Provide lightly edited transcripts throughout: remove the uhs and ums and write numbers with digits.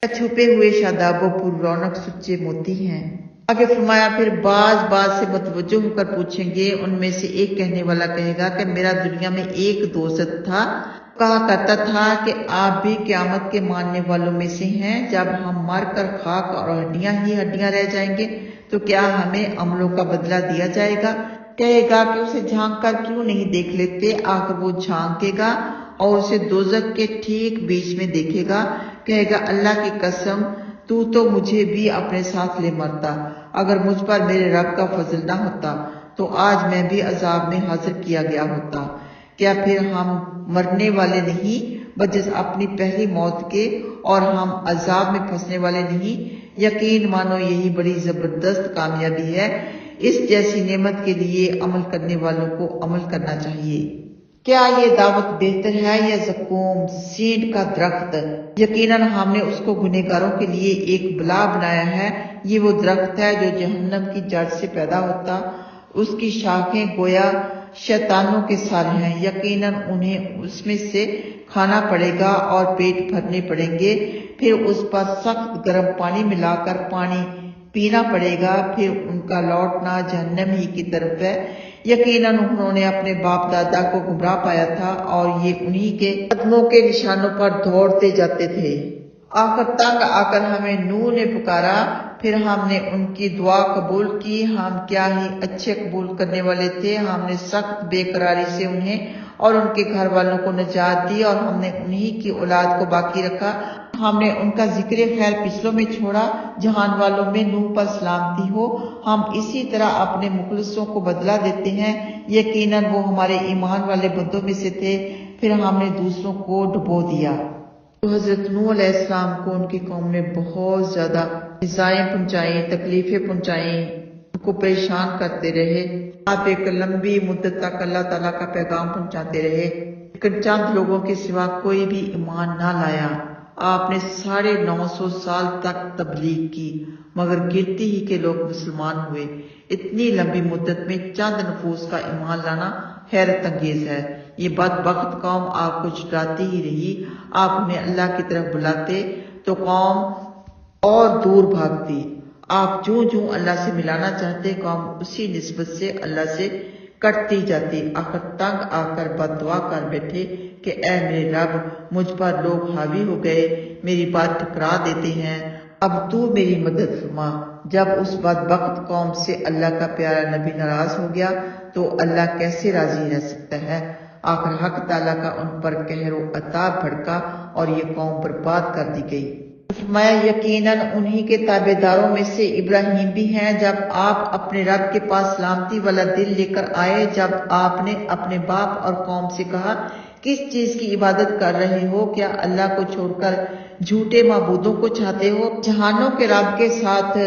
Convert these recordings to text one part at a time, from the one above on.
چھپے ہوئے شاداب و پر رونق سچے موتی ہیں۔ آگے فرمایا پھر بعض بات سے متوجہ ہو کر پوچھیں گے، ان میں سے ایک کہنے والا کہے گا کہ میرا دنیا میں ایک دوست تھا، کہا کرتا تھا کہ آپ بھی قیامت کے ماننے والوں میں سے ہیں، جب ہم مر کر خاک اور ہڈیاں ہی ہڈیاں رہ جائیں گے تو کیا ہمیں عملوں کا بدلہ دیا جائے گا؟ کہے گا کہ اسے جھانک کر کیوں نہیں دیکھ لیتے؟ آخر وہ جھانکے گا اور اسے دوزخ کے ٹھیک بیچ میں دیکھے گا، کہے گا اللہ کی قسم تو مجھے بھی اپنے ساتھ لے مرتا، اگر مجھ پر میرے رب کا فضل نہ ہوتا تو آج میں بھی عذاب میں حاضر کیا گیا ہوتا۔ کیا پھر ہم مرنے والے نہیں بجز اپنی پہلی موت کے، اور ہم عذاب میں پھنسنے والے نہیں؟ یقین مانو یہی بڑی زبردست کامیابی ہے، اس جیسی نعمت کے لیے عمل کرنے والوں کو عمل کرنا چاہیے۔ کیا یہ دعوت بہتر ہے یا زقوم سینڈ کا درخت؟ یقیناً ہم نے اس کو گنہگاروں کے لیے ایک بلا بنایا ہے، یہ وہ درخت ہے جو جہنم کی جڑ سے پیدا ہوتا، اس کی شاخیں گویا شیطانوں کے سر ہیں، یقیناً انہیں اس میں سے کھانا پڑے گا اور پیٹ بھرنے پڑیں گے، پھر اس پر سخت گرم پانی ملا کر پانی پینا پڑے گا، پھر ان کا لوٹنا جہنم ہی کی طرف ہے۔ یقیناً انہوں نے اپنے باپ دادا کو گمراہ پایا تھا اور یہ انہی کے قدموں کے نشانوں پر دوڑتے جاتے تھے۔ آخر تنگ آ کر ہمیں نوح نے پکارا، پھر ہم نے ان کی دعا قبول کی، ہم کیا ہی اچھے قبول کرنے والے تھے، ہم نے سخت بے قراری سے انہیں اور ان کے گھر والوں کو نجات دی، اور ہم نے انہی کی اولاد کو باقی رکھا، ہم نے ان کا ذکر خیر پچھلوں میں چھوڑا، جہان والوں میں نوح پر سلامتی ہو۔ ہم اسی طرح اپنے مخلصوں کو بدلہ دیتے ہیں، یقیناً وہ ہمارے ایمان والے بندوں میں سے تھے، پھر ہم نے دوسروں کو ڈبو دیا۔ تو حضرت نوح علیہ السلام کو ان کی قوم نے بہت زیادہ ایذائیں پہنچائیں، تکلیفیں پہنچائیں، ان کو پریشان کرتے رہے۔ آپ ایک لمبی مدت تک اللہ تعالیٰ کا پیغام پہنچاتے رہے، لیکن چند لوگوں کے سوا کوئی بھی ایمان نہ لایا۔ آپ نے 950 سال تک تبلیغ کی، مگر گنتی ہی کے لوگ مسلمان ہوئے۔ اتنی لمبی مدت میں چند نفوس کا ایمان لانا حیرت انگیز ہے۔ یہ بدبخت قوم آپ کو جھٹلاتی ہی رہی، آپ انہیں اللہ کی طرف بلاتے تو قوم اور دور بھاگتی، آپ جوں اللہ سے ملانا چاہتے قوم اسی نسبت سے اللہ سے کٹتی جاتی، آخر تنگ آ کر بد دعا کر بیٹھے کہ اے میرے رب، مجھ پر لوگ حاوی ہو گئے، میری بات ٹھکرا دیتے ہیں، اب تو میری مدد فرما۔ جب اس بدبخت قوم سے اللہ کا پیارا نبی ناراض ہو گیا تو اللہ کیسے راضی رہ سکتا ہے؟ آخر حق تعالیٰ کا ان پر قہر و عذاب بھڑکا اور یہ قوم برباد کر دی گئی۔ فرمایا یقیناً انہی کے تابع داروں میں سے ابراہیم بھی ہیں، جب آپ اپنے رب کے پاس سلامتی والا دل لے کر آئے، جب آپ نے اپنے باپ اور قوم سے کہا کس چیز کی عبادت کر رہے ہو؟ کیا اللہ کو چھوڑ کر جھوٹے معبودوں کو چاہتے ہو؟ جہانوں کے رب کے ساتھ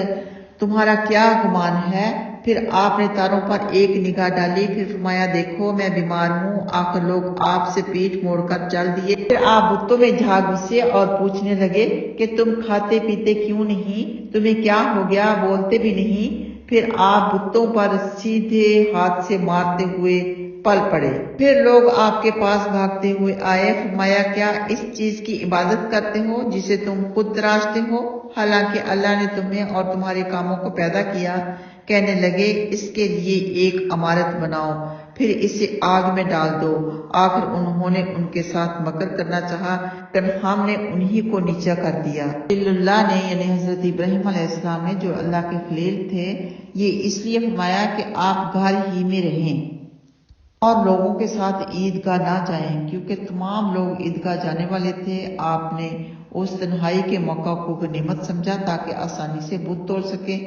تمہارا کیا گمان ہے؟ پھر آپ نے تاروں پر ایک نگاہ ڈالی، پھر فرمایا دیکھو میں بیمار ہوں۔ آخر لوگ آپ سے پیٹ موڑ کر چل دیے، پھر آپ بتوں میں جا گھسے اور پوچھنے لگے کہ تم کھاتے پیتے کیوں نہیں؟ تمہیں کیا ہو گیا؟ بولتے بھی نہیں؟ پھر آپ بتوں پر سیدھے ہاتھ سے مارتے ہوئے پل پڑے، پھر لوگ آپ کے پاس بھاگتے ہوئے آئے، فرمایا کیا اس چیز کی عبادت کرتے ہو جسے تم خود تراشتے ہو، حالانکہ اللہ نے تمہیں اور تمہارے کاموں کو پیدا کیا؟ کہنے لگے اس کے لیے ایک عمارت بناؤ، پھر اسے آگ میں ڈال دو۔ آخر انہوں نے ان کے ساتھ مکر کرنا چاہا، لیکن ہم نے انہی کو نیچا کر دیا۔ اللہ نے یعنی حضرت ابراہیم علیہ السلام نے جو اللہ کے خلیل تھے، یہ اس لیے فرمایا کہ آپ گھر ہی میں رہیں اور لوگوں کے ساتھ عیدگاہ نہ جائیں، کیونکہ تمام لوگ عیدگاہ جانے والے تھے۔ آپ نے اس تنہائی کے موقع کو غنیمت سمجھا تاکہ آسانی سے بت توڑ سکیں،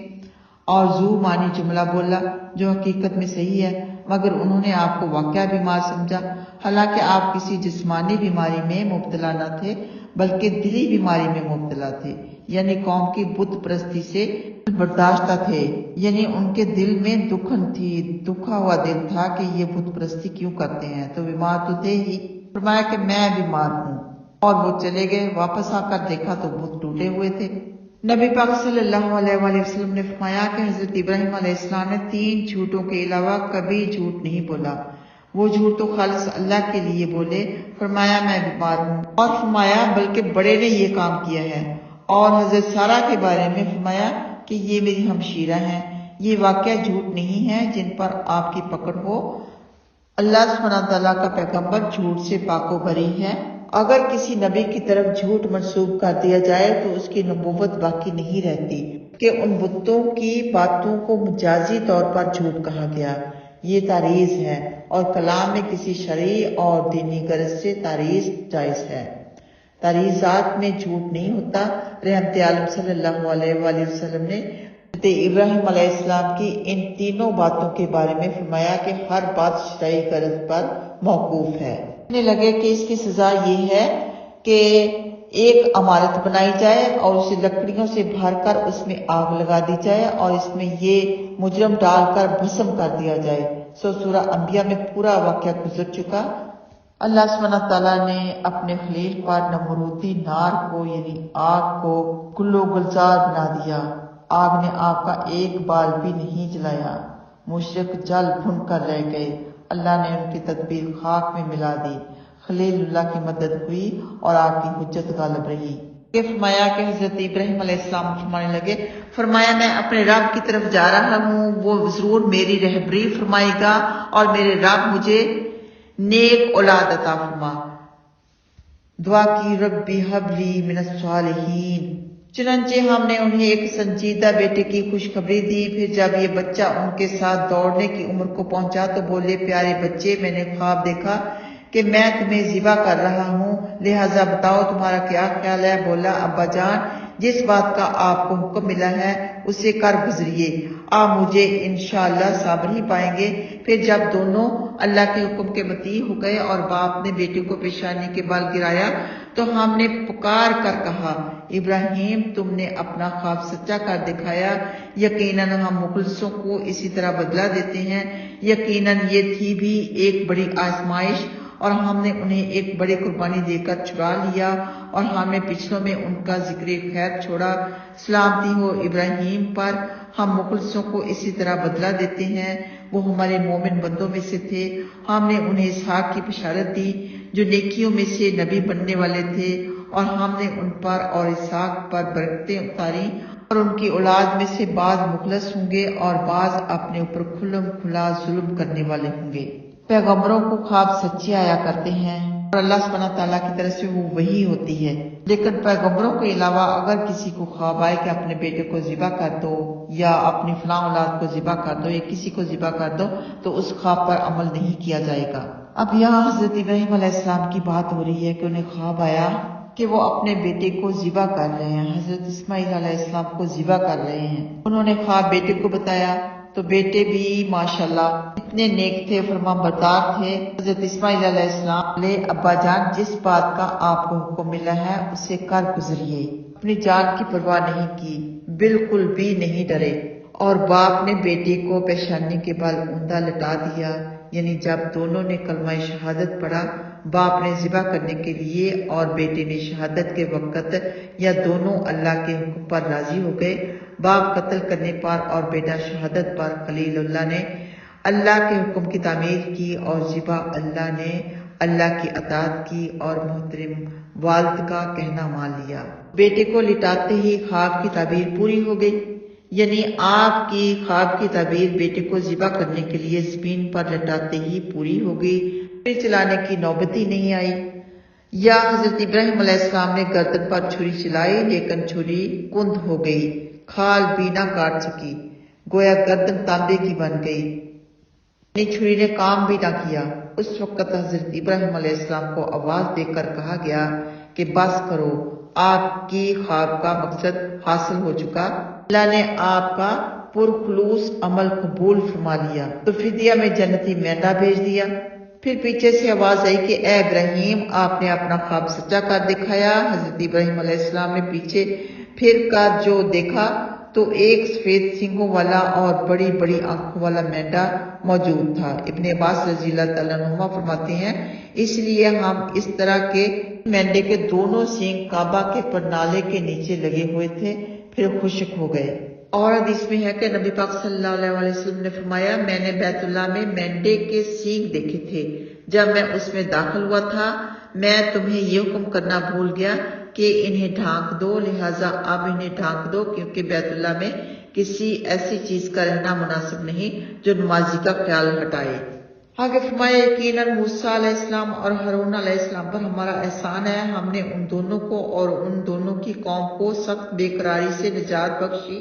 اور ذو معنی جملہ بولا جو حقیقت میں صحیح ہے، مگر انہوں نے آپ کو واقعہ بیمار سمجھا، حالانکہ آپ کسی جسمانی بیماری میں مبتلا نہ تھے بلکہ دلی بیماری میں مبتلا تھے، یعنی قوم کی بت پرستی سے برداشتہ تھے، یعنی ان کے دل میں دکھن تھی، دکھا ہوا دل تھا کہ یہ بت پرستی کیوں کرتے ہیں، تو بیمار تو تھے ہی۔ فرمایا کہ میں بیمار ہوں، اور وہ چلے گئے، واپس آ کر دیکھا تو بت ٹوٹے ہوئے تھے۔ نبی پاک صلی اللہ علیہ وآلہ وسلم نے فرمایا کہ حضرت ابراہیم علیہ السلام نے 3 جھوٹوں کے علاوہ کبھی جھوٹ نہیں بولا، وہ جھوٹ تو خالص اللہ کے لیے بولے، فرمایا میں بیمار ہوں، اور فرمایا بلکہ بڑے نے یہ کام کیا ہے، اور حضرت سارہ کے بارے میں فرمایا کہ یہ میری ہمشیرہ ہیں، یہ واقعہ جھوٹ نہیں ہے جن پر آپ کی پکڑ ہو۔ اللہ سبحانہ تعالیٰ کا پیغمبر جھوٹ سے پاک و بری ہے۔ اگر کسی نبی کی طرف جھوٹ منسوب کر دیا جائے تو اس کی نبوت باقی نہیں رہتی کہ ان بتوں کی باتوں کو مجازی طور پر جھوٹ کہا گیا۔ یہ تعریض ہے اور کلام میں کسی شرعی اور دینی غرض سے تعریض جائز ہے۔ تعریضات میں جھوٹ نہیں ہوتا۔ رحمت عالم صلی اللہ علیہ وآلہ وسلم نے حضرت ابراہیم علیہ السلام کی ان تینوں باتوں کے بارے میں فرمایا کہ ہر بات شرعی غرض پر موقوف ہے۔ کہنے لگے کہ اس کی سزا یہ ہے کہ ایک عمارت بنائی جائے اور اسے لکڑیوں سے بھر کر اس میں آگ لگا دی جائے اور اس میں یہ مجرم ڈال کر بھسم کر دیا جائے۔ سورہ انبیاء میں پورا واقعہ گزر چکا۔ اللہ سبحانہ تعالیٰ نے اپنے خلیل پر نمرودی نار کو یعنی آگ کو گل و گلزار بنا دیا۔ آگ نے آپ کا ایک بال بھی نہیں جلایا۔ مشرک جل بھن کر رہ گئے۔ اللہ نے ان کی تدبیر خاک میں ملا دی۔ خلیل اللہ کی مدد ہوئی اور آپ کی حجت غالب رہی۔ یہ فرمایا کہ حضرت ابراہیم علیہ السلام فرمانے لگے، فرمایا میں اپنے رب کی طرف جا رہا ہوں، وہ ضرور میری رہبری فرمائے گا اور میرے رب مجھے نیک اولاد عطا فرما۔ دعا کی ربی حب لی من الصالحین۔ چنانچہ ہم نے انہیں ایک سنجیدہ بیٹے کی خوشخبری دی۔ پھر جب یہ بچہ ان کے ساتھ دوڑنے کی عمر کو پہنچا تو بولے، پیارے بچے میں نے خواب دیکھا کہ میں تمہیں ذبح کر رہا ہوں، لہٰذا بتاؤ تمہارا کیا خیال ہے؟ بولا، ابا جان جس بات کا آپ کو حکم ملا ہے اسے کر گزریے، آپ مجھے انشاءاللہ صابر ہی پائیں گے۔ پھر جب دونوں اللہ کے حکم کے مطیع ہو گئے اور باپ نے بیٹے کو پیشانی کے بال گرایا تو ہم نے پکار کر کہا، ابراہیم تم نے اپنا خواب سچا کر دکھایا، یقیناً ہم مخلصوں کو اسی طرح بدلہ دیتے ہیں۔ یقیناً یہ تھی بھی ایک بڑی آزمائش اور ہم نے انہیں ایک بڑی قربانی دے کر چھڑا لیا اور ہم نے پچھلوں میں ان کا ذکر خیر چھوڑا۔ سلامتی ہو ابراہیم پر، ہم مخلصوں کو اسی طرح بدلہ دیتے ہیں، وہ ہمارے مومن بندوں میں سے تھے۔ ہم نے انہیں اسحاق کی بشارت دی جو نیکیوں میں سے نبی بننے والے تھے، اور ہم نے ان پر اور اسحاق پر برکتیں اتاری، اور ان کی اولاد میں سے بعض مخلص ہوں گے اور بعض اپنے اوپر کھلم کھلا ظلم کرنے والے ہوں گے۔ پیغمبروں کو خواب سچے آیا کرتے ہیں اور اللہ سبحانہ تعالیٰ کی طرف سے وہ وحی ہوتی ہے، لیکن پیغمبروں کے علاوہ اگر کسی کو خواب آئے کہ اپنے بیٹے کو ذبح کر دو یا اپنی فلاں اولاد کو ذبح کر دو یا کسی کو ذبح کر دو تو اس خواب پر عمل نہیں کیا جائے گا۔ اب یہاں حضرت ابراہیم علیہ السلام کی بات ہو رہی ہے کہ انہیں خواب آیا کہ وہ اپنے بیٹے کو ذبح کر رہے ہیں، حضرت اسماعیل علیہ السلام کو ذبح کر رہے ہیں۔ انہوں نے خواب بیٹے کو بتایا تو بیٹے بھی ماشاءاللہ اتنے نیک تھے، فرما بردار تھے۔ حضرت اسماعیل علیہ السلام نے ابا جان جس بات کا آپ کو حکم ملا ہے اسے کر گزریے، اپنی جان کی پرواہ نہیں کی، بالکل بھی نہیں ڈرے، اور باپ نے بیٹے کو پیشانی کے بال اوندا لٹا دیا، یعنی جب دونوں نے کلمہ شہادت پڑھا، باپ نے ذبح کرنے کے لیے اور بیٹے نے شہادت کے وقت یا دونوں اللہ کے حکم پر راضی ہو گئے۔ باپ قتل کرنے پر اور بیٹا شہادت پر، خلیل اللہ نے اللہ کے حکم کی تعمیل کی اور ذبح اللہ نے اللہ کی اطاعت کی اور محترم والد کا کہنا مان لیا۔ بیٹے کو لٹاتے ہی خواب کی تعبیر پوری ہو گئی، یعنی آپ کی خواب کی تعبیر بیٹے کو ذبح کرنے کے لیے زمین پر لٹاتے ہی پوری ہو گئی، پھر چلانے کی نوبت ہی نہیں آئی۔ یا حضرت ابراہیم علیہ السلام نے گردن پر چھری چلائی لیکن چھری کند ہو گئی، کھال بھی نہ کاٹ سکی، گویا گردن تانبے کی بن گئی، یعنی چھری نے کام بھی نہ کیا۔ اس وقت حضرت ابراہیم علیہ السلام کو آواز دے کر کہا گیا کہ بس کرو، آپ کی خواب کا مقصد حاصل ہو چکا، اللہ نے آپ کا پرخلوص عمل قبول فرما لیا۔ تو فدیہ میں جنتی مینڈا بھیج دیا۔ پھر پیچھے سے آواز آئی کہ اے ابراہیم آپ نے اپنا خواب سچا کر دکھایا۔ حضرت ابراہیم علیہ السلام نے پیچھے پھر کر جو دیکھا تو ایک سفید سینگوں والا اور بڑی بڑی آنکھوں والا مینڈا موجود تھا۔ ابن عباس رضی اللہ تعالیٰ عنہما فرماتے ہیں اس لیے ہم اس طرح کے مینڈے کے دونوں سینگ کعبہ کے پرنالے کے نیچے لگے ہوئے تھے، پھر خشک ہو گئے۔ اور حدیث میں ہے کہ نبی پاک صلی اللہ علیہ وسلم نے فرمایا میں نے بیت اللہ میں مینڈے کے سینگ دیکھے تھے، جب میں اس میں داخل ہوا تھا میں تمہیں یہ حکم کرنا بھول گیا کہ انہیں ڈھانک دو، لہٰذا اب انہیں ڈھانک دو، کیونکہ بیت اللہ میں کسی ایسی چیز کا رہنا مناسب نہیں جو نمازی کا خیال ہٹائے۔ آگے فرمایا یقیناً موسیٰ علیہ السلام اور ہارون علیہ السلام پر ہمارا احسان ہے، ہم نے ان دونوں کو اور ان دونوں کی قوم کو سخت بے قراری سے نجات بخشی،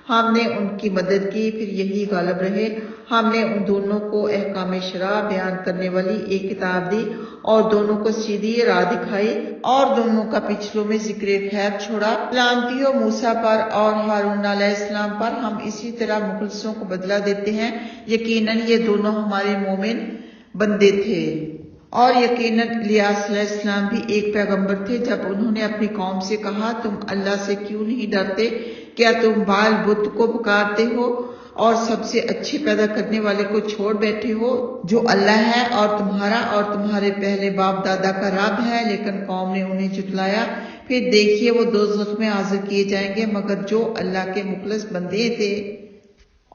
ہم نے ان کی مدد کی، پھر یہی غالب رہے۔ ہم نے ان دونوں کو احکام شرع بیان کرنے والی ایک کتاب دی اور دونوں کو سیدھی راہ دکھائی اور دونوں کا پچھلوں میں ذکر خیر چھوڑا۔ سلامتی ہو موسیٰ پر اور ہارون علیہ السلام پر، ہم اسی طرح مخلصوں کو بدلہ دیتے ہیں، یقیناً یہ دونوں ہمارے مومن بندے تھے۔ اور یقیناً الیاس علیہ السلام بھی ایک پیغمبر تھے، جب انہوں نے اپنی قوم سے کہا تم اللہ سے کیوں نہیں ڈرتے؟ کیا تم بال بت کو پکارتے ہو اور سب سے اچھے پیدا کرنے والے کو چھوڑ بیٹھے ہو جو اللہ ہے اور تمہارے پہلے باپ دادا کا رب ہے؟ لیکن قوم نے انہیں جھٹلایا۔ پھر دیکھیے وہ دوزخ میں حاضر کیے جائیں گے مگر جو اللہ کے مخلص بندے تھے،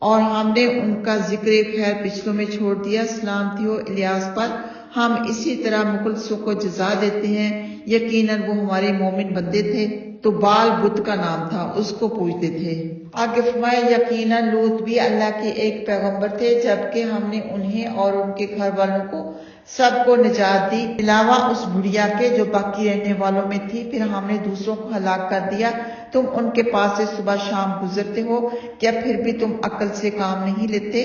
اور ہم نے ان کا ذکر خیر پچھلوں میں چھوڑ دیا۔ سلامتی ہو الیاس پر، ہم اسی طرح مخلصوں کو جزا دیتے ہیں، یقیناً وہ ہمارے مومن بندے تھے۔ تو بال بت کا نام تھا، اس کو پوجتے تھے۔ آگے فرمایا یقیناً لوط بھی اللہ کے ایک پیغمبر تھے، جبکہ ہم نے انہیں اور ان کے گھر والوں کو سب کو نجات دی، علاوہ اس بڑھیا کے جو باقی رہنے والوں میں تھی، پھر ہم نے دوسروں کو ہلاک کر دیا۔ تم ان کے پاس سے صبح شام گزرتے ہو، کیا پھر بھی تم عقل سے کام نہیں لیتے؟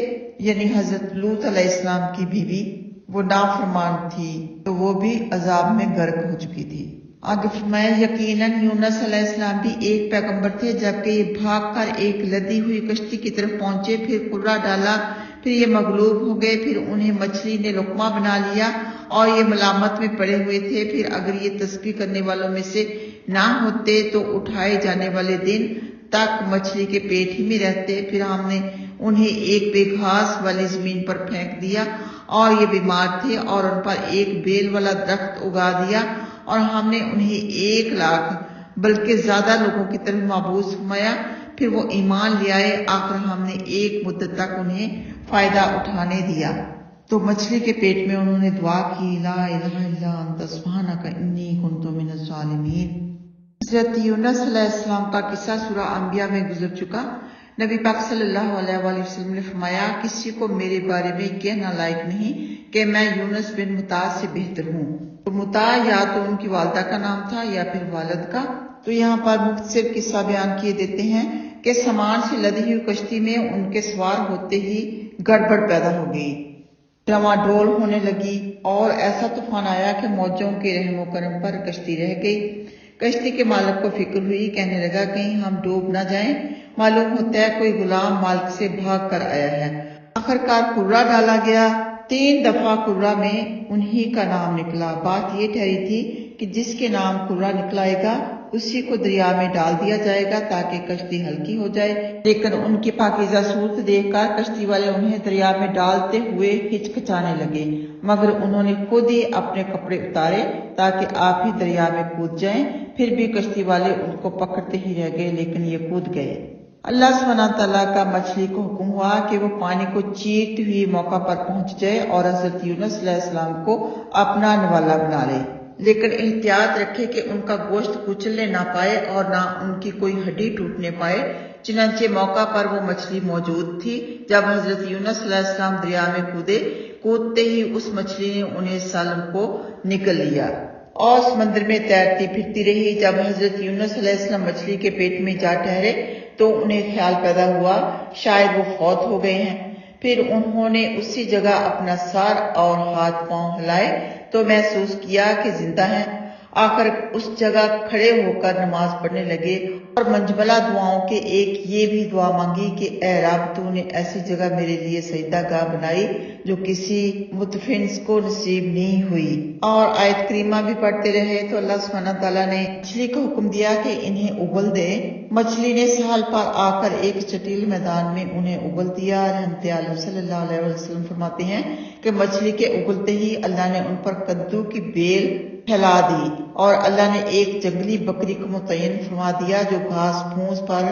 یعنی حضرت لوط علیہ السلام کی بیوی وہ نافرمان تھی تو وہ بھی عذاب میں غرق ہو چکی تھی۔ آگے فرمایا یقیناً یونس علیہ السلام بھی ایک پیغمبر تھے، جبکہ یہ بھاگ کر ایک لدی ہوئی کشتی کی طرف پہنچے، پھر کرہ ڈالا، پھر یہ مغلوب ہو گئے، پھر انہیں مچھلی نے لقمہ بنا لیا اور یہ ملامت میں پڑے ہوئے تھے۔ پھر اگر یہ تسبیح کرنے والوں میں سے نہ ہوتے تو اٹھائے جانے والے دن تک مچھلی کے پیٹ ہی میں رہتے۔ پھر ہم نے انہیں ایک بے گھاس والی زمین پر پھینک دیا اور یہ بیمار تھے، اور ان پر ایک بیل والا درخت اگا دیا، اور ہم نے انہیں 1,00,000 بلکہ زیادہ لوگوں کی طرف مبعوث فرمایا، پھر وہ ایمان لے آئے، آخر ہم نے ایک مدت تک انہیں فائدہ اٹھانے دیا۔ تو مچھلی کے پیٹ میں انہوں نے دعا کی، لا الہ الا انت سبحانک انی کنت من الظالمین۔ حضرت یونس علیہ السلام کا قصہ سورہ انبیاء میں گزر چکا۔ نبی پاک صلی اللہ علیہ وآلہ وسلم نے فرمایا، کسی کو میرے بارے میں کہنا لائق نہیں کہ میں یونس بن متا سے بہتر ہوں۔ تو متا یا تو ان کی والدہ کا نام تھا یا پھر والد کا۔ تو یہاں پر مختصر قصہ بیان کیے دیتے ہیں کہ سامان سے لدی ہوئی کشتی میں ان کے سوار ہوتے ہی گڑبڑ پیدا ہو گئی، ڈواڈول ہونے لگی، اور ایسا طوفان آیا کہ موجوں کے رحم و کرم پر کشتی رہ گئی۔ کشتی کے مالک کو فکر ہوئی، کہنے لگا کہیں ہم ڈوب نہ جائیں، معلوم ہوتا ہے کوئی غلام مالک سے بھاگ کر آیا ہے۔ آخرکار کرہ ڈالا گیا، 3 دفعہ کرہ میں انہی کا نام نکلا۔ بات یہ ٹھہری تھی کہ جس کے نام کرہ نکلائے گا اسی کو دریا میں ڈال دیا جائے گا تاکہ کشتی ہلکی ہو جائے، لیکن ان کی پاکیزہ صورت دیکھ کر کشتی والے انہیں دریا میں ڈالتے ہوئے ہچکچانے لگے، مگر انہوں نے خود ہی اپنے کپڑے اتارے تاکہ آپ ہی دریا میں کود جائیں۔ پھر بھی کشتی والے ان کو پکڑتے ہی رہ گئے، لیکن یہ کود گئے۔ اللہ سبحانہ تعالیٰ کا مچھلی کو حکم ہوا کہ وہ پانی کو چیرتی ہوئی موقع پر پہنچ جائے اور حضرت یونس علیہ السلام کو اپنا نوالا بنا لے، لیکن احتیاط رکھے کہ ان کا گوشت کچلنے نہ پائے اور نہ ان کی کوئی ہڈی ٹوٹنے پائے۔ چنانچہ موقع پر وہ مچھلی موجود تھی۔ جب حضرت یونس علیہ السلام دریا میں کودتے ہی اس مچھلی نے انہیں سالم کو نگل لیا اور سمندر میں تیرتی پھرتی رہی۔ جب حضرت یونس علیہ السلام مچھلی کے پیٹ میں جا ٹھہرے تو انہیں خیال پیدا ہوا شاید وہ فوت ہو گئے ہیں۔ پھر انہوں نے اسی جگہ اپنا سر اور ہاتھ پاؤں ہلائے تو محسوس کیا کہ زندہ ہیں۔ آخر اس جگہ کھڑے ہو کر نماز پڑھنے لگے اور منجملہ دعاؤں کے ایک یہ بھی دعا مانگی کہ اے رب تو نے ایسی جگہ میرے لیے سجدہ گاہ بنائی جو کسی متفنس کو نصیب نہیں ہوئی، اور آیت کریمہ بھی پڑھتے رہے۔ تو اللہ سبحانہ تعالیٰ نے مچھلی کو حکم دیا کہ انہیں ابل دے۔ مچھلی نے ساحل پر آ کر ایک چٹیل میدان میں انہیں ابل دیا۔ رحمت عالم صلی اللہ علیہ وسلم فرماتے ہیں کہ مچھلی کے ابلتے ہی اللہ نے ان پر کدو کی بیل پھیلا دی، اور اللہ نے ایک جنگلی بکری کو متعین فرما دیا جو گھاس پھوس پر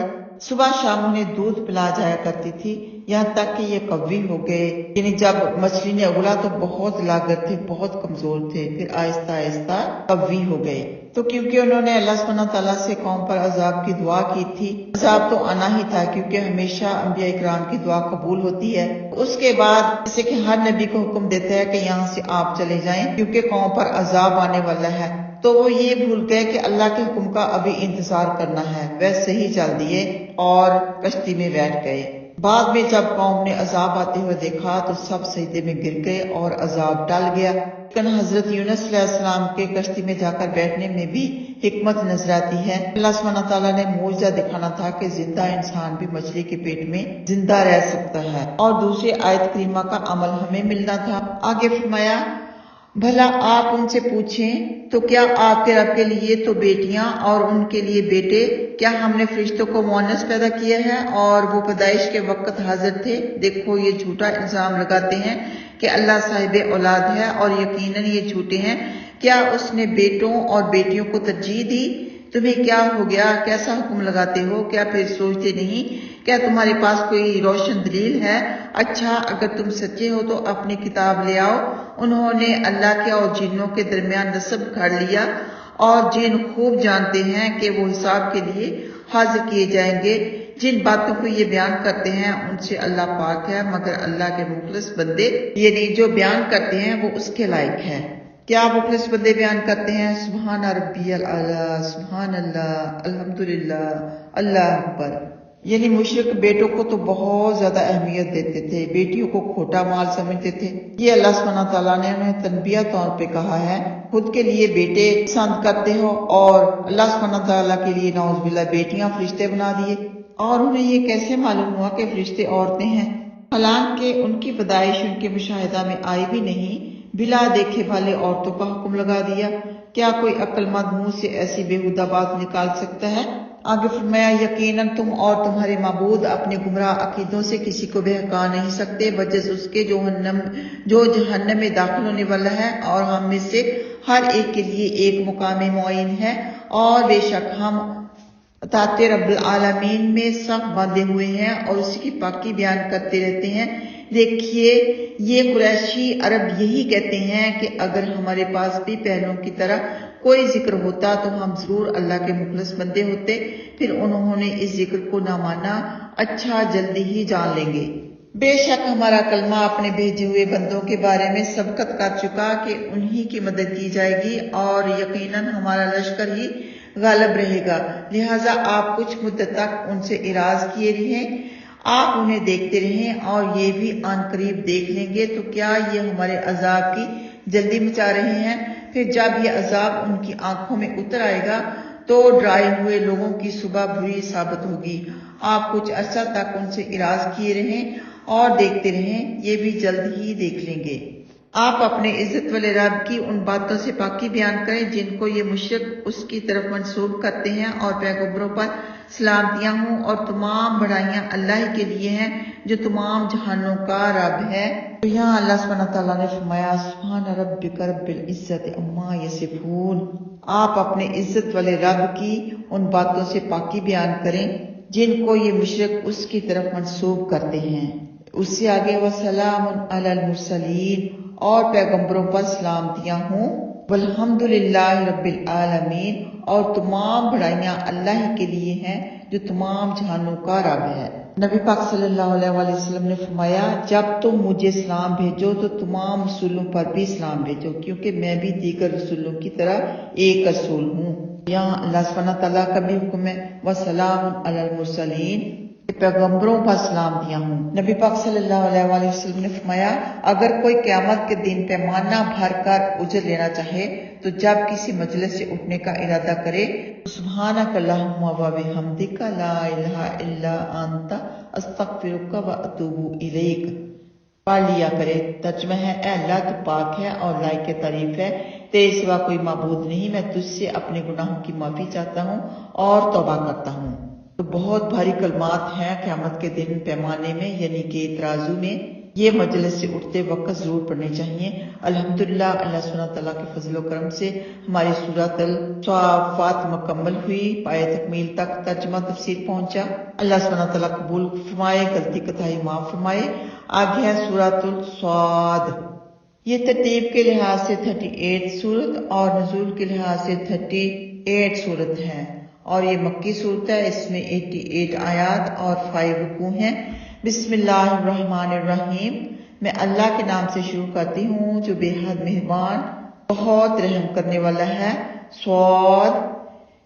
صبح شام انہیں دودھ پلا جایا کرتی تھی، یہاں تک کہ یہ قوی ہو گئے، یعنی جب مچھلی نے اگلا تو بہت لاغر تھے، بہت کمزور تھے، پھر آہستہ آہستہ قوی ہو گئے۔ تو کیونکہ انہوں نے اللہ سبحانہ تعالیٰ سے قوم پر عذاب کی دعا کی تھی، عذاب تو آنا ہی تھا، کیونکہ ہمیشہ انبیاء اکرام کی دعا قبول ہوتی ہے۔ اس کے بعد جیسے کہ ہر نبی کو حکم دیتا ہے کہ یہاں سے آپ چلے جائیں کیونکہ قوم پر عذاب آنے والا ہے، تو وہ یہ بھول گئے کہ اللہ کے حکم کا ابھی انتظار کرنا ہے، ویسے ہی چل دیے اور کشتی میں بیٹھ گئے۔ بعد میں جب قوم نے عذاب آتے ہوئے دیکھا تو سب سجدے میں گر گئے اور عذاب ٹل گیا، لیکن حضرت یونس علیہ السلام کے کشتی میں جا کر بیٹھنے میں بھی حکمت نظر آتی ہے۔ اللہ سبحانہ تعالیٰ نے معجزہ دکھانا تھا کہ زندہ انسان بھی مچھلی کے پیٹ میں زندہ رہ سکتا ہے، اور دوسری آیت کریمہ کا عمل ہمیں ملنا تھا۔ آگے فرمایا، بھلا آپ ان سے پوچھیں تو کیا آپ کے رب کے لیے تو بیٹیاں اور ان کے لیے بیٹے؟ کیا ہم نے فرشتوں کو مؤنث پیدا کیا ہے اور وہ پیدائش کے وقت حاضر تھے؟ دیکھو یہ جھوٹا الزام لگاتے ہیں کہ اللہ صاحب اولاد ہے، اور یقیناً یہ جھوٹے ہیں۔ کیا اس نے بیٹوں اور بیٹیوں کو ترجیح دی؟ تمہیں کیا ہو گیا؟ کیسا حکم لگاتے ہو؟ کیا پھر سوچتے نہیں؟ کیا تمہارے پاس کوئی روشن دلیل ہے؟ اچھا اگر تم سچے ہو تو اپنی کتاب لے آؤ۔ انہوں نے اللہ کے اور جنوں کے درمیان نسب گھڑ لیا، اور جن خوب جانتے ہیں کہ وہ حساب کے لیے حاضر کیے جائیں گے۔ جن باتوں کو یہ بیان کرتے ہیں ان سے اللہ پاک ہے، مگر اللہ کے مخلص بندے یعنی جو بیان کرتے ہیں وہ اس کے لائق ہے۔ کیا مخلص بندے بیان کرتے ہیں؟ سبحان ربی الاعلیٰ، سبحان اللہ، الحمدللہ، اللہ اکبر۔ یعنی مشرک بیٹوں کو تو بہت زیادہ اہمیت دیتے تھے، بیٹیوں کو کھوٹا مال سمجھتے تھے۔ یہ اللہ سبحانہ تعالیٰ نے انہیں تنبیہ طور پہ کہا ہے، خود کے لیے بیٹے پسند کرتے ہو اور اللہ سبحانہ تعالیٰ کے لیے نعوذ باللہ بیٹیاں فرشتے بنا دیے، اور انہیں یہ کیسے معلوم ہوا کہ فرشتے عورتیں ہیں، حالانکہ ان کی پیدائش ان کے مشاہدہ میں آئی بھی نہیں، بلا دیکھے بھالے عورتوں کا حکم لگا دیا۔ کیا کوئی عقل مند منہ سے ایسی بیہودہ بات نکال سکتا ہے؟ آگے فرمایا، یقیناً تم اور تمہارے معبود اپنے گمراہ عقیدوں سے کسی کو بہکا نہیں سکتے بجز اس کے جو جہنم میں داخل ہونے والا ہے، اور ہم میں سے ہر ایک کے لیے ایک مقام معین ہے، اور بے شک ہم اطاعت رب العالمین میں سخت باندھے ہوئے ہیں اور اسی کی پاکی بیان کرتے رہتے ہیں۔ دیکھیے یہ قریشی عرب یہی کہتے ہیں کہ اگر ہمارے پاس بھی پہلوں کی طرح کوئی ذکر ہوتا تو ہم ضرور اللہ کے مخلص بندے ہوتے، پھر انہوں نے اس ذکر کو نہ مانا، اچھا جلدی ہی جان لیں گے۔ بے شک ہمارا کلمہ اپنے بھیجے ہوئے بندوں کے بارے میں سبقت کر چکا کہ انہی کی مدد کی جائے گی، اور یقیناً ہمارا لشکر ہی غالب رہے گا، لہٰذا آپ کچھ مدت تک ان سے اعراض کیے رہیں، آپ انہیں دیکھتے رہیں اور یہ بھی آن قریب دیکھ لیں گے۔ تو کیا یہ ہمارے عذاب کی جلدی مچا رہے ہیں؟ پھر جب یہ عذاب ان کی آنکھوں میں اتر آئے گا تو ڈرائے ہوئے لوگوں کی صبح بری ثابت ہوگی۔ آپ کچھ عرصہ تک ان سے اعراض کیے رہیں اور دیکھتے رہیں، یہ بھی جلد ہی دیکھ لیں گے۔ آپ اپنے عزت والے رب کی ان باتوں سے پاکی بیان کریں جن کو یہ مشرک اس کی طرف منسوب کرتے ہیں، اور پیغمبروں پر سلامتیاں ہوں، اور تمام بڑائیاں اللہ ہی کے لیے ہیں جو تمام جہانوں کا رب ہے۔ تو یہاں اللہ سبحانہ تعالیٰ نے فرمایا، سبحان ربک رب العزت عما یصفون، آپ اپنے عزت والے رب کی ان باتوں سے پاکی بیان کریں جن کو یہ مشرک اس کی طرف منسوب کرتے ہیں۔ اس سے آگے وسلام علی المرسلین، اور پیغمبروں پر سلامتیاں ہوں، والحمدللہ رب العالمین، اور تمام بڑائیاں اللہ ہی کے لیے ہیں جو تمام جہانوں کا رب ہے۔ نبی پاک صلی اللہ علیہ وآلہ وسلم نے فرمایا، جب تم مجھے سلام بھیجو تو تمام رسولوں پر بھی سلام بھیجو، کیونکہ میں بھی دیگر رسولوں کی طرح ایک رسول ہوں۔ یہاں اللہ سبحانہ تعالیٰ کا بھی حکم ہے، وسلام علی المرسلین، پیغمبروں پر سلامتیاں ہوں۔ نبی پاک صلی اللہ علیہ وآلہ وسلم نے فرمایا، اگر کوئی قیامت کے دن پیمانہ بھر کر اجر لینا چاہے تو جب کسی مجلس سے اٹھنے کا ارادہ کرے تو سبحانک اللہم و بحمدک لا الہ الا انت استغفرک و اتوب الیک پڑھ لیا کرے۔ ترجمہ ہے، اے اللہ تو پاک ہے اور لائق تعریف ہے، تیرے سوا کوئی معبود نہیں، میں تجھ سے اپنے گناہوں کی معافی چاہتا ہوں اور توبہ کرتا ہوں۔ تو بہت بھاری کلمات ہیں قیامت کے دن پیمانے میں، یعنی کہ ترازو میں، یہ مجلس سے اٹھتے وقت ضرور پڑھنے چاہیے۔ الحمدللہ اللہ سبحانہ تعالیٰ کے فضل و کرم سے ہماری سورۃ الصافات مکمل ہوئی، پائے تکمیل تک ترجمہ تفسیر پہنچا۔ اللہ سبحانہ تعالیٰ قبول فرمائے، غلطی کوتاہی معاف فرمائے۔ آگے ہے سورۃ الصاد۔ یہ ترتیب کے لحاظ سے 38 سورت اور نزول کے لحاظ سے 38 سورت ہے، اور یہ مکی صورت ہے۔ اس میں 88 آیات اور 5 رکوع ہیں۔ بسم اللہ الرحمن الرحیم۔ میں اللہ کے نام سے شروع کرتی ہوں جو بے حد مہربان بہت رحم کرنے والا ہے۔ صاد،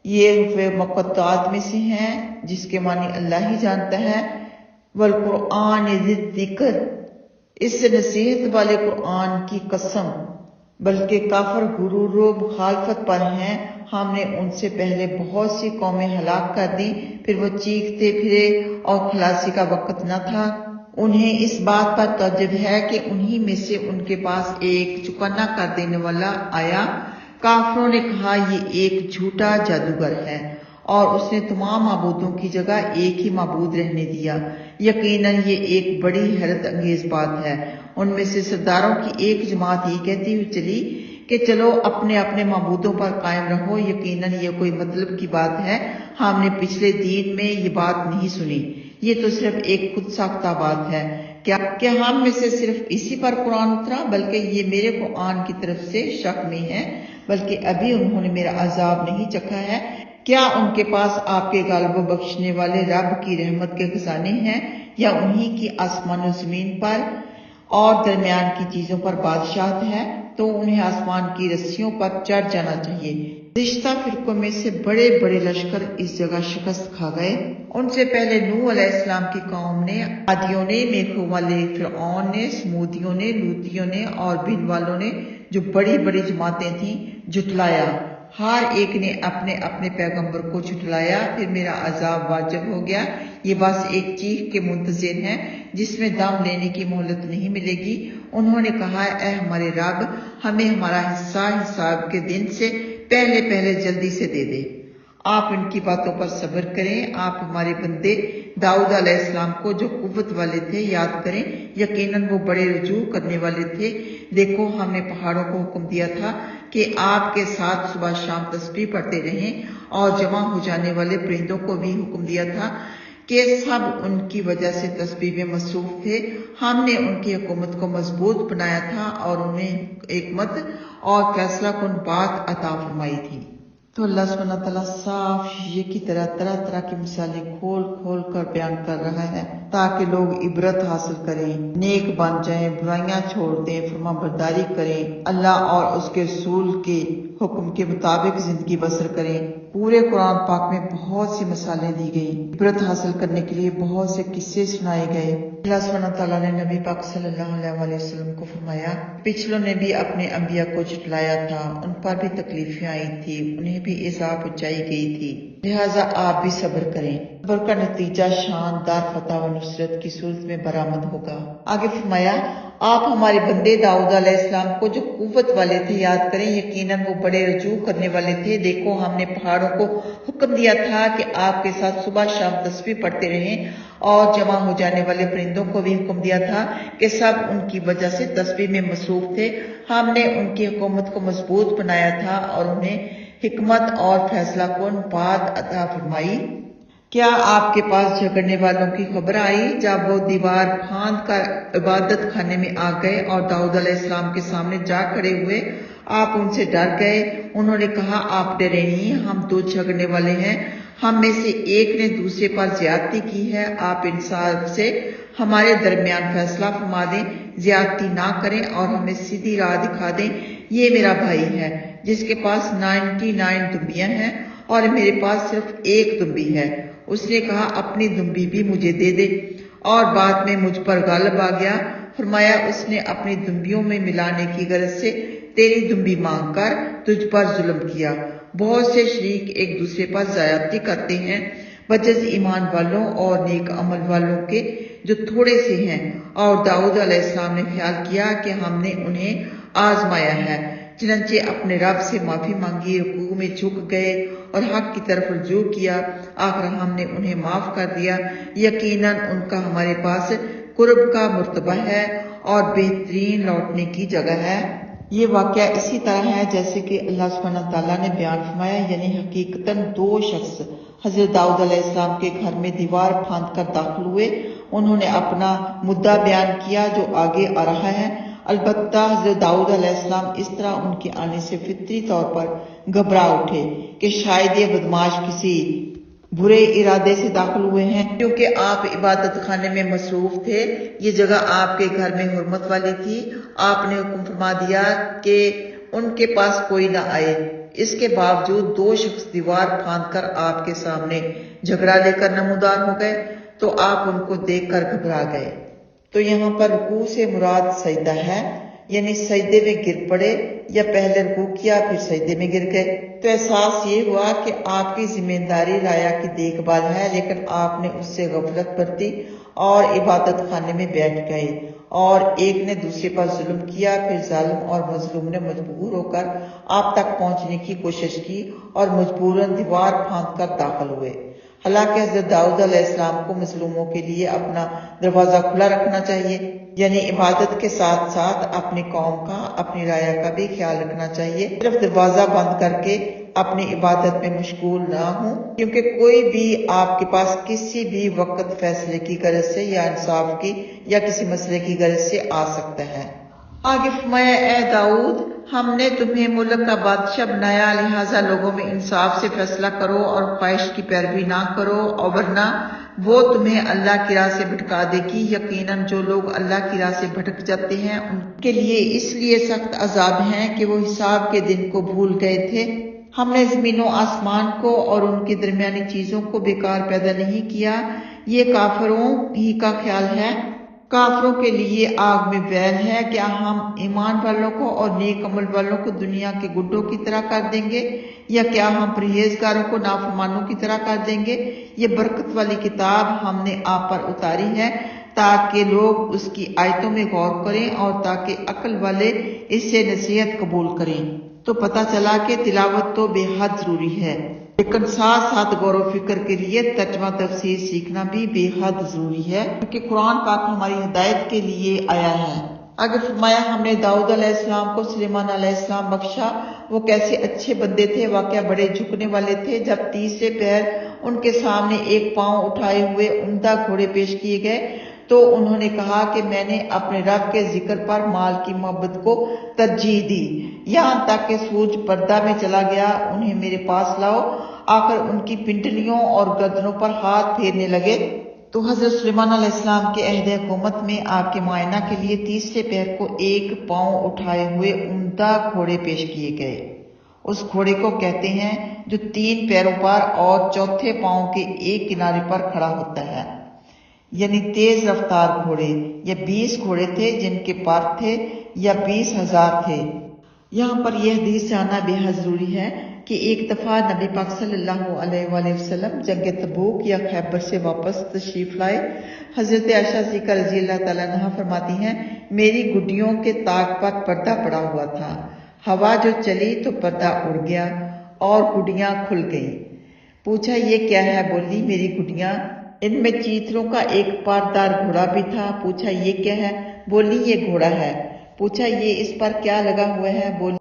یہ حروف مقطعات میں سے ہیں جس کے معنی اللہ ہی جانتا ہے۔ والقرآن ذی الذکر، اس سے نصیحت والے قرآن کی قسم، بلکہ کافر غرور و مخالفت پر ہیں۔ ہم نے ان سے پہلے بہت سی قومیں ہلاک کر دیں، پھر وہ چیختے پھرے اور خلاصی کا وقت نہ تھا۔ انہیں اس بات پر تعجب ہے کہ انہی میں سے ان کے پاس ایک چوکنا کر دینے والا آیا۔ کافروں نے کہا یہ ایک جھوٹا جادوگر ہے، اور اس نے تمام معبودوں کی جگہ ایک ہی معبود رہنے دیا۔ یقیناً یہ ایک بڑی حیرت انگیز بات ہے۔ ان میں سے سرداروں کی ایک جماعت یہ کہتی ہوئی چلی کہ چلو اپنے اپنے معبودوں پر قائم رہو، یقیناً یہ کوئی مطلب کی بات ہے، ہم نے پچھلے دین میں یہ بات نہیں سنی، یہ تو صرف ایک خود ساختہ بات ہے۔ کیا ہم میں سے صرف اسی پر قرآن اترا؟ بلکہ یہ میرے قرآن کی طرف سے شک میں ہے، بلکہ ابھی انہوں نے میرا عذاب نہیں چکھا ہے۔ کیا ان کے پاس آپ کے غالب و بخشنے والے رب کی رحمت کے خزانے ہیں، یا انہی کی آسمان و زمین پر اور درمیان کی چیزوں پر بادشاہت ہے؟ تو انہیں آسمان کی رسیوں پر چڑھ جانا چاہیے۔ رشتہ فرقوں میں سے بڑے بڑے لشکر اس جگہ شکست کھا گئے۔ ان سے پہلے نوح علیہ السلام کی قوم نے، عادیوں نے، میخوں والے فرعون نے، سمودیوں نے، لوتیوں نے اور بن والوں نے، جو بڑی بڑی جماعتیں تھیں، جھٹلایا۔ ہر ایک نے اپنے اپنے پیغمبر کو جھٹلایا، پھر میرا عذاب واجب ہو گیا۔ یہ بس ایک چیخ کے منتظر ہیں جس میں دم لینے کی مہلت نہیں ملے گی۔ انہوں نے کہا اے ہمارے رب، ہمیں ہمارا حصہ حساب کے دن سے پہلے پہلے جلدی سے دے دے۔ آپ ان کی باتوں پر صبر کریں۔ آپ ہمارے بندے داؤد علیہ السلام کو جو قوت والے تھے یاد کریں، یقیناً وہ بڑے رجوع کرنے والے تھے۔ دیکھو ہم نے پہاڑوں کو حکم دیا تھا کہ آپ کے ساتھ صبح شام تسبیح پڑھتے رہیں، اور جمع ہو جانے والے پرندوں کو بھی حکم دیا تھا کہ سب ان کی وجہ سے تسبیح میں مصروف تھے۔ ہم نے ان کی حکومت کو مضبوط بنایا تھا اور انہیں حکمت اور فیصلہ کن بات عطا فرمائی تھی۔ تو اللہ سبحانہ تعالیٰ صاف شیشے کی طرح طرح طرح کی مثالیں کھول کھول کر بیان کر رہا ہے تاکہ لوگ عبرت حاصل کریں، نیک بن جائیں، برائیاں چھوڑ دیں، فرما برداری کریں، اللہ اور اس کے رسول کے حکم کے مطابق زندگی بسر کریں۔ پورے قرآن پاک میں بہت سی مثالیں دی گئی، عبرت حاصل کرنے کے لیے بہت سے قصے سنائے گئے۔ اللہ سبحانہ تعالیٰ نے نبی پاک صلی اللہ علیہ وسلم کو فرمایا پچھلوں نے بھی اپنے انبیاء کو جھٹلایا تھا، ان پر بھی تکلیفیں آئی تھی، انہیں بھی عذاب پہنچائی گئی تھی، لہٰذا آپ بھی صبر کریں۔ صبر کا نتیجہ شاندار فتح و نصرت کی صورت میں برآمد ہوگا۔ آگے فرمایا آپ ہمارے بندے داؤد علیہ السلام کو جو قوت والے تھے یاد کریں، یقیناً وہ بڑے رجوع کرنے والے تھے۔ دیکھو ہم نے پہاڑوں کو حکم دیا تھا کہ آپ کے ساتھ صبح شام تسبیح پڑھتے رہیں، اور جمع ہو جانے والے پرندوں کو بھی حکم دیا تھا کہ سب ان کی وجہ سے تسبیح میں مصروف تھے۔ ہم نے ان کی حکومت کو مضبوط بنایا تھا اور انہیں حکمت اور فیصلہ کن بات عطا فرمائی۔ کیا آپ کے پاس جھگڑنے والوں کی خبر آئی جب وہ دیوار پھاند کر عبادت خانے میں آ گئے اور داؤد علیہ السلام کے سامنے جا کھڑے ہوئے؟ آپ ان سے ڈر گئے۔ انہوں نے کہا آپ ڈرے نہیں، ہم دو جھگڑنے والے ہیں، ہم میں سے ایک نے دوسرے پر زیادتی کی ہے، آپ انصاف سے ہمارے درمیان فیصلہ فرما دیں، زیادتی نہ کریں اور ہمیں سیدھی راہ دکھا دیں۔ یہ میرا بھائی ہے جس کے پاس 99 دمبیاں ہیں اور میرے پاس صرف ایک دمبی ہے۔ اس نے کہا اپنی دمبی بھی مجھے دے دے، اور بعد میں مجھ پر غالب آ گیا۔ فرمایا اس نے اپنی دمبیوں میں ملانے کی غرض سے تیری دمبی مانگ کر تجھ پر ظلم کیا۔ بہت سے شریک ایک دوسرے پر زیادتی کرتے ہیں بجز ایمان والوں اور نیک عمل والوں کے جو تھوڑے سے ہیں، اور داؤد علیہ السلام نے خیال کیا کہ ہم نے انہیں آزمایا ہے، چنانچہ اپنے رب سے معافی مانگی، رکوع میں جھک گئے اور حق کی طرف رجوع کیا، آخر ہم نے انہیں معاف کر دیا۔ یقیناً ان کا ہمارے پاس قرب کا مرتبہ ہے اور بہترین لوٹنے کی جگہ ہے۔ یہ واقعہ اسی طرح ہے جیسے کہ اللہ سبحانہ تعالیٰ نے بیان فرمایا، یعنی حقیقتاً دو شخص حضرت داؤد علیہ السلام کے گھر میں دیوار پھاند کر داخل ہوئے۔ انہوں نے اپنا مدعا بیان کیا جو آگے آ رہا ہے۔ البتہ حضرت داؤد علیہ السلام اس طرح ان کے آنے سے فطری طور پر گھبرا اٹھے کہ شاید یہ بدماش کسی برے ارادے سے داخل ہوئے ہیں، کیونکہ آپ عبادت خانے میں مصروف تھے۔ یہ جگہ آپ کے گھر میں حرمت والی تھی۔ آپ نے حکم فرما دیا کہ ان کے پاس کوئی نہ آئے۔ اس کے باوجود دو شخص دیوار پھاند کر آپ کے سامنے جھگڑا لے کر نمودار ہو گئے تو آپ ان کو دیکھ کر گھبرا گئے۔ تو یہاں پر رکوع سے مراد سجدہ ہے، یعنی سجدے میں گر پڑے، یا پہلے رکوع کیا پھر سجدے میں گر گئے۔ تو احساس یہ ہوا کہ آپ کی ذمہ داری رایا کی دیکھ بھال ہے، لیکن آپ نے اس سے غفلت برتی اور عبادت خانے میں بیٹھ گئے، اور ایک نے دوسرے پر ظلم کیا۔ پھر ظالم اور مظلوم نے مجبور ہو کر آپ تک پہنچنے کی کوشش کی اور مجبوراً دیوار پھاند کر داخل ہوئے۔ حالانکہ حضرت داؤد علیہ السلام کو مظلوموں کے لیے اپنا دروازہ کھلا رکھنا چاہیے، یعنی عبادت کے ساتھ ساتھ اپنی قوم کا، اپنی رعایا کا بھی خیال رکھنا چاہیے۔ صرف دروازہ بند کر کے اپنی عبادت میں مشغول نہ ہوں، کیونکہ کوئی بھی آپ کے پاس کسی بھی وقت فیصلے کی غرض سے یا انصاف کی یا کسی مسئلے کی غرض سے آ سکتا ہے۔ آگے فرمایا، اے داؤد، ہم نے تمہیں ملک کا بادشاہ بنایا، لہٰذا لوگوں میں انصاف سے فیصلہ کرو اور خواہش کی پیروی نہ کرو، اور ورنہ وہ تمہیں اللہ کی راہ سے بھٹکا دے گی۔ یقیناً جو لوگ اللہ کی راہ سے بھٹک جاتے ہیں ان کے لیے اس لیے سخت عذاب ہیں کہ وہ حساب کے دن کو بھول گئے تھے۔ ہم نے زمین و آسمان کو اور ان کی درمیانی چیزوں کو بیکار پیدا نہیں کیا، یہ کافروں ہی کا خیال ہے۔ کافروں کے لیے آگ میں ویل ہے۔ کیا ہم ایمان والوں کو اور نیک عمل والوں کو دنیا کے گڈوں کی طرح کر دیں گے، یا کیا ہم پرہیزگاروں کو نافرمانوں کی طرح کر دیں گے؟ یہ برکت والی کتاب ہم نے آپ پر اتاری ہے تاکہ لوگ اس کی آیتوں میں غور کریں اور تاکہ عقل والے اس سے نصیحت قبول کریں۔ تو پتہ چلا کہ تلاوت تو بے حد ضروری ہے، لیکن ساتھ ساتھ غور و فکر کے لیے ترجمہ تفسیر سیکھنا بھی بے حد ضروری ہے، کیونکہ قرآن پاک ہماری ہدایت کے لیے آیا ہے۔ آگے فرمایا، ہم نے داؤد علیہ السلام کو سلیمان علیہ السلام بخشا۔ وہ کیسے اچھے بندے تھے، واقعہ بڑے جھکنے والے تھے۔ جب تیسرے پیر ان کے سامنے ایک پاؤں اٹھائے ہوئے عمدہ گھوڑے پیش کیے گئے تو انہوں نے کہا کہ میں نے اپنے رب کے ذکر پر مال کی محبت کو ترجیح دی، یہاں تک کہ سورج پردہ میں چلا گیا۔ انہیں میرے پاس لاؤ۔ آخر ان کی پنڈلیوں اور گردنوں پر ہاتھ پھیرنے لگے۔ تو حضرت سلیمان علیہ السلام کے عہد حکومت میں آپ کے معائنہ کے لیے تیسرے پیر کو ایک پاؤں اٹھائے ہوئے عمدہ گھوڑے پیش کیے گئے۔ اس گھوڑے کو کہتے ہیں جو 3 پیروں پر اور چوتھے پاؤں کے ایک کنارے پر کھڑا ہوتا ہے، یعنی تیز رفتار گھوڑے۔ یا 20 گھوڑے تھے جن کے پر تھے، یا 20,000 تھے۔ یہاں پر یہ حدیث جاننا بے حد ضروری ہے کہ ایک دفعہ نبی پاک صلی اللہ علیہ وآلہ وسلم جنگ تبوک یا خیبر سے واپس تشریف لائے۔ حضرت عائشہ صدیقہ رضی اللہ تعالیٰ عنہا فرماتی ہیں، میری گڈیوں کے طاق پر پردہ پڑا ہوا تھا، ہوا جو چلی تو پردہ اڑ گیا اور گڈیاں کھل گئیں۔ پوچھا یہ کیا ہے؟ بولی میری گڈیاں۔ ان میں چیتروں کا ایک پاردار گھوڑا بھی تھا۔ پوچھا یہ کیا ہے؟ بولی یہ گھوڑا ہے۔ پوچھا یہ اس پر کیا لگا ہوا ہے؟ بولی